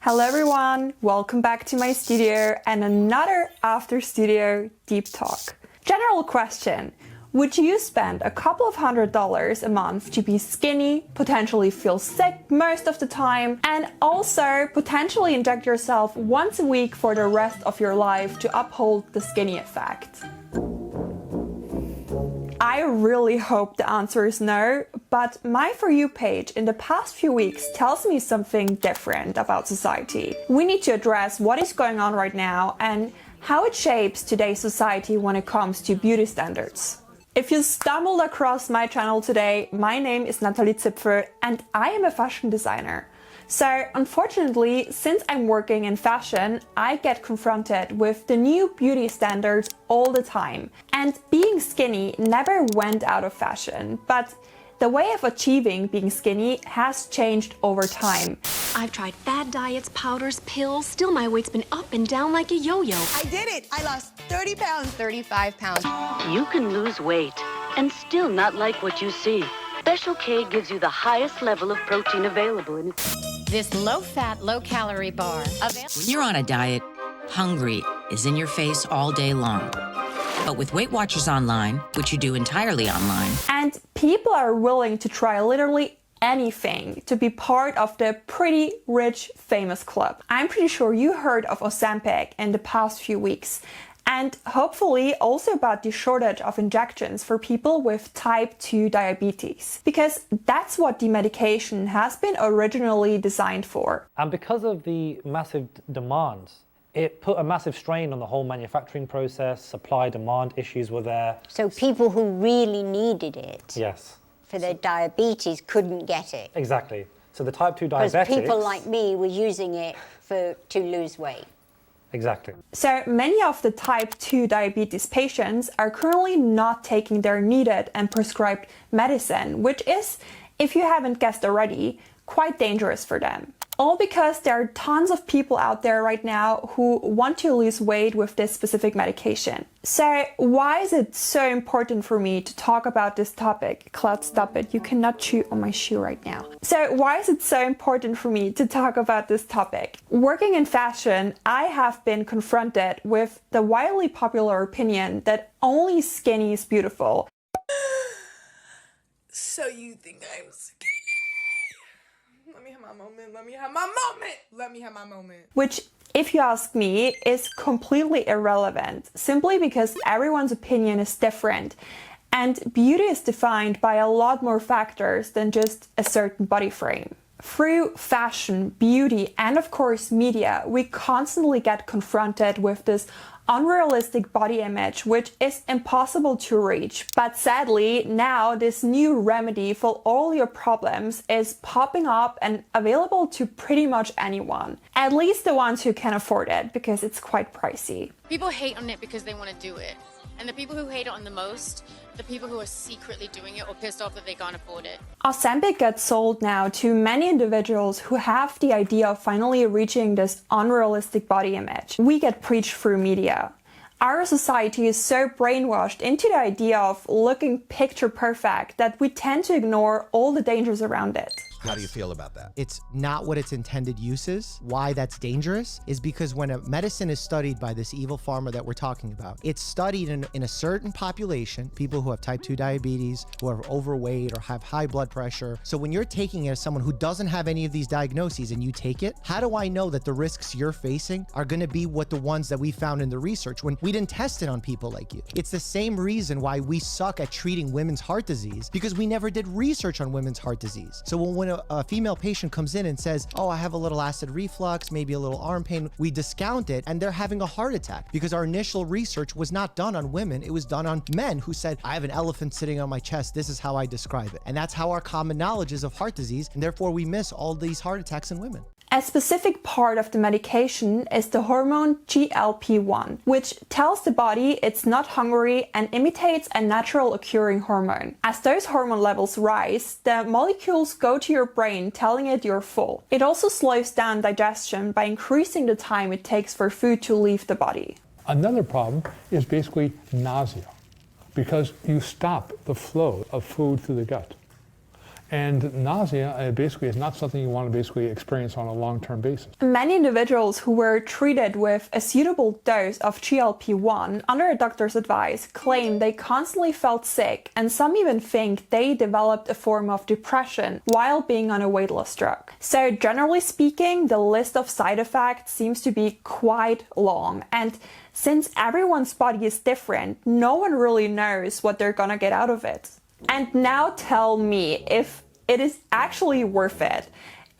Hello everyone, welcome back to my studio and another after studio deep talk. General question, would you spend a couple of $100s a month to be skinny, potentially feel sick most of the time, and also potentially inject yourself once a week for the rest of your life to uphold the skinny effect? I really hope the answer is no, but my For You page in the past few weeks tells me something different about society. We need to address what is going on right now and how it shapes today's society when it comes to beauty standards. If you stumbled across my channel today, my name is Nathalie Zipfer and I am a fashion designer. So unfortunately, since I'm working in fashion, I get confronted with the new beauty standards all the time. And being skinny never went out of fashion, but the way of achieving being skinny has changed over time. I've tried fad diets, powders, pills, still my weight's been up and down like a yo-yo. I did it! I lost 30 pounds, 35 pounds. You can lose weight and still not like what you see. Special K gives you the highest level of protein available in its... This low-fat, low-calorie bar. When you're on a diet, hungry is in your face all day long. But with Weight Watchers Online, which you do entirely online, and people are willing to try literally anything to be part of the pretty rich famous club. I'm pretty sure you heard of Ozempic in the past few weeks. And hopefully also about the shortage of injections for people with type 2 diabetes, because that's what the medication has been originally designed for. And because of the massive demand, it put a massive strain on the whole manufacturing process. Supply-demand issues were there. So people who really needed it Yes. for their diabetes couldn't get it. Exactly. So the type 2 Because diabetics... people like me were using it to lose weight. Exactly. So many of the type 2 diabetes patients are currently not taking their needed and prescribed medicine, which is, if you haven't guessed already, quite dangerous for them. All because there are tons of people out there right now who want to lose weight with this specific medication. So why is it so important for me to talk about this topic? Cloud, stop it. You cannot chew on my shoe right now. So why is it so important for me to talk about this topic? Working in fashion, I have been confronted with the widely popular opinion that only skinny is beautiful. So you think I'm skinny? Let me have my moment, let me have my moment, let me have my moment. Which, if you ask me, is completely irrelevant, simply because everyone's opinion is different. And beauty is defined by a lot more factors than just a certain body frame. Through fashion, beauty, and of course media, we constantly get confronted with this unrealistic body image, which is impossible to reach. But sadly, now this new remedy for all your problems is popping up and available to pretty much anyone. At least the ones who can afford it, because it's quite pricey. People hate on it because they want to do it. And the people who hate it on the most, the people who are secretly doing it or pissed off that they can't afford it. Ozempic gets sold now to many individuals who have the idea of finally reaching this unrealistic body image. We get preached through media. Our society is so brainwashed into the idea of looking picture perfect that we tend to ignore all the dangers around it. How do you feel about that? It's not what its intended use is. Why that's dangerous is because when a medicine is studied by this evil pharma that we're talking about, it's studied in a certain population, people who have type 2 diabetes, who are overweight or have high blood pressure. So when you're taking it as someone who doesn't have any of these diagnoses and you take it, how do I know that the risks you're facing are gonna be what the ones that we found in the research when we didn't test it on people like you? It's the same reason why we suck at treating women's heart disease, because we never did research on women's heart disease. So when a female patient comes in and says, oh, I have a little acid reflux, maybe a little arm pain, we discount it and they're having a heart attack because our initial research was not done on women, it was done on men who said, I have an elephant sitting on my chest, this is how I describe it. And that's how our common knowledge is of heart disease, and therefore we miss all these heart attacks in women. A specific part of the medication is the hormone GLP-1, which tells the body it's not hungry and imitates a natural occurring hormone. As those hormone levels rise, the molecules go to your brain telling it you're full. It also slows down digestion by increasing the time it takes for food to leave the body. Another problem is basically nausea, because you stop the flow of food through the gut. And nausea basically is not something you want to basically experience on a long-term basis. Many individuals who were treated with a suitable dose of GLP-1 under a doctor's advice claim they constantly felt sick, and some even think they developed a form of depression while being on a weight loss drug. So generally speaking, the list of side effects seems to be quite long, and since everyone's body is different, no one really knows what they're gonna get out of it. And now tell me if it is actually worth it.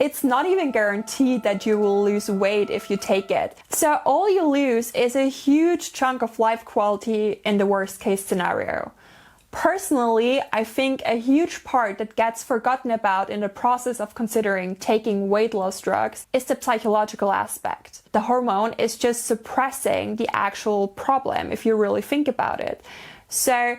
It's not even guaranteed that you will lose weight if you take it. So all you lose is a huge chunk of life quality in the worst case scenario. Personally, I think a huge part that gets forgotten about in the process of considering taking weight loss drugs is the psychological aspect. The hormone is just suppressing the actual problem if you really think about it. So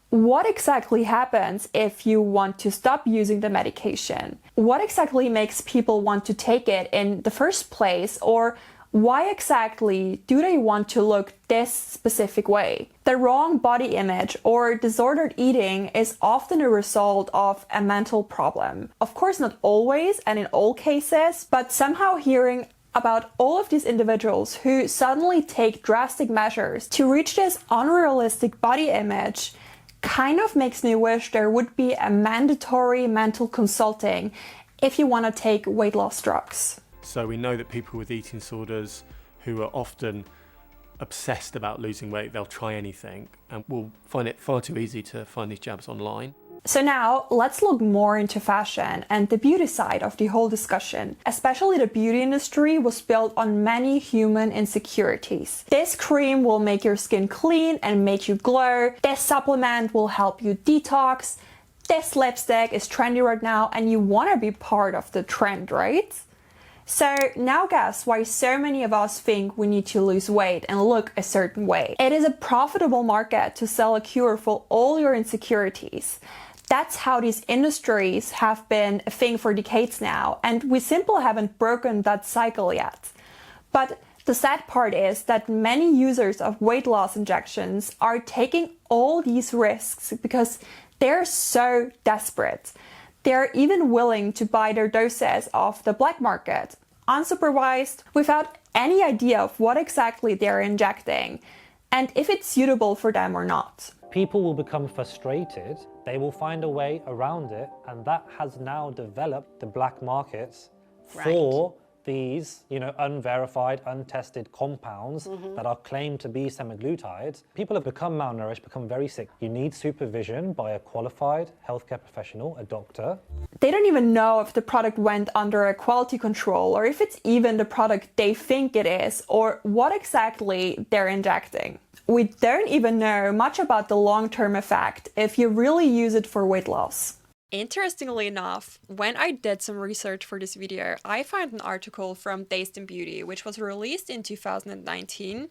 what exactly happens if you want to stop using the medication? What exactly makes people want to take it in the first place? Or why exactly do they want to look this specific way? The wrong body image or disordered eating is often a result of a mental problem. Of course, not always and in all cases, but somehow hearing about all of these individuals who suddenly take drastic measures to reach this unrealistic body image kind of makes me wish there would be a mandatory mental consulting if you want to take weight loss drugs. So we know that people with eating disorders who are often obsessed about losing weight, they'll try anything and will find it far too easy to find these jabs online. So now let's look more into fashion and the beauty side of the whole discussion. Especially the beauty industry was built on many human insecurities. This cream will make your skin clean and make you glow. This supplement will help you detox. This lipstick is trendy right now and you want to be part of the trend, right? So now guess why so many of us think we need to lose weight and look a certain way. It is a profitable market to sell a cure for all your insecurities. That's how these industries have been a thing for decades now, and we simply haven't broken that cycle yet. But the sad part is that many users of weight loss injections are taking all these risks because they're so desperate. They're even willing to buy their doses off the black market, unsupervised, without any idea of what exactly they're injecting, and if it's suitable for them or not. People will become frustrated, they will find a way around it, and that has now developed the black markets for these, unverified, untested compounds that are claimed to be semaglutides. People have become malnourished, become very sick. You need supervision by a qualified healthcare professional, a doctor. They don't even know if the product went under a quality control or if it's even the product they think it is or what exactly they're injecting. We don't even know much about the long-term effect if you really use it for weight loss. Interestingly enough, when I did some research for this video, I found an article from Dazed in Beauty, which was released in 2019,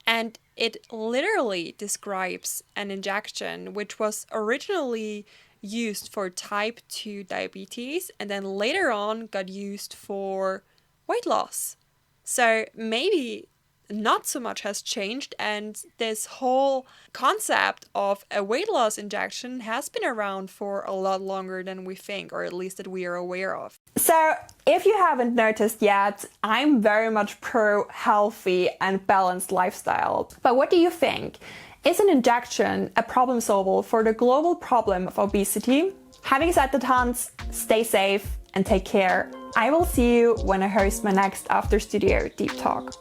and it literally describes an injection which was originally used for type 2 diabetes and then later on got used for weight loss. So maybe not so much has changed, and this whole concept of a weight loss injection has been around for a lot longer than we think, or at least that we are aware of. So if you haven't noticed yet, I'm very much pro healthy and balanced lifestyle. But what do you think? Is an injection a problem solver for the global problem of obesity? Having said that, Hans, stay safe and take care. I will see you when I host my next After Studio Deep Talk.